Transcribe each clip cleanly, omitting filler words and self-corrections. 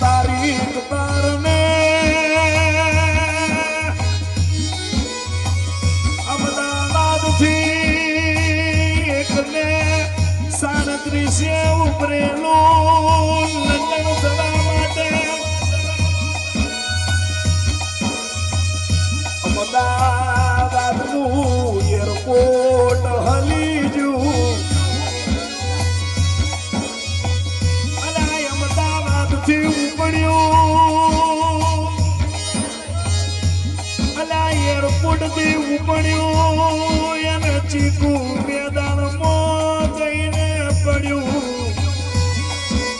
તારીખ તારને અમદાવાદથી એકને 37 ઉપરેલું લંડન જવા માટે અમદાવાદનું એરપોર્ટ હલી ગયું અને અમદાવાદથી ઉપડ્યું અલા એરપોર્ટથી ઉપડ્યું એને ચીકુ મેદાનમાં જઈને પડ્યું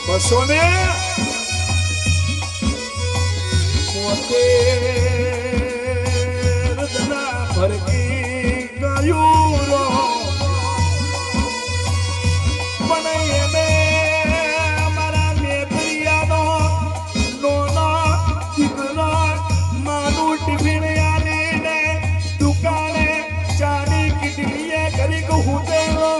બસો ને મોતે ફરકી ગયું રો પણ એને મારા મેદરિયાનો નોનો દીકરો માનું ટિફિન આલીને દુકાને ચાની કીટલીએ કરી કહું દેવો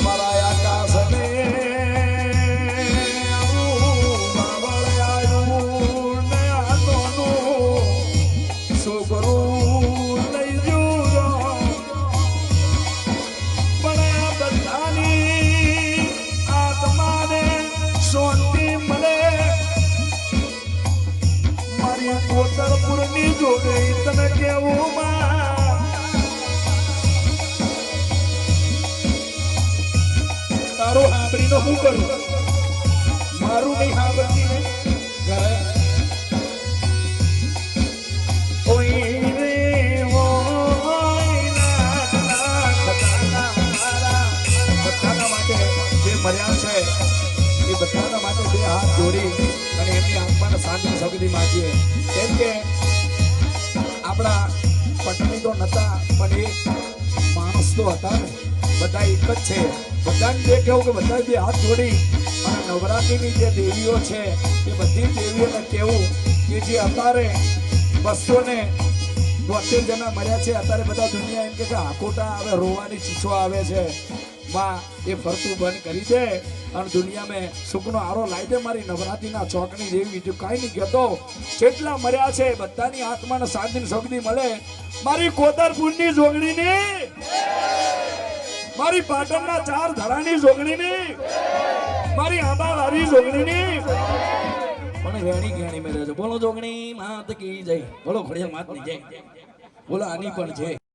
મારા આકાશને કોતરપુરની જોગઈ તને કેવું તારો સાંભળીનો શું કરું મારું નહીં સાંભળતી ને ઘરે બધાના માટે જે મર્યા છે એ બધાના માટે બે હાથ જોડી અને એમની આત્માને શાંતિ સગદી માંગીએ કેમ કે આપણા પટની તો નતા પણ એક માણસ તો હતા ને બધા એક જ છે બધાને જે કહેવું કે બધા બે હાથ જોડી અને નવરાત્રિની જે દેવીઓ છે એ બધી દેવીઓને કહેવું કે જે અત્યારે 272 જણા મર્યા છે અત્યારે બધા દુનિયા એમ કે આકોટા આવે રોવાની ચીસો આવે છે માં એ ફરતું બંધ કરી દે અને દુનિયામાં સુખનો આરો લાવી દે મારી નવરાત્રીના ચોકની દેવી બીજું કાંઈ નહીં કહેતો જેટલા મર્યા છે બધાની આત્માને શાંતિની સગદી મળે મારી કોતરપુરની જોગણીની મારી પાટણના 4 ધરાની જોગણીની મારી આંબાવાળી જોગણીની પણ વેણી ગેણી મેરે છે બોલો જોગણી માત કી જય બોલો ખોડિયાર માત ની જય બોલો આની પણ છે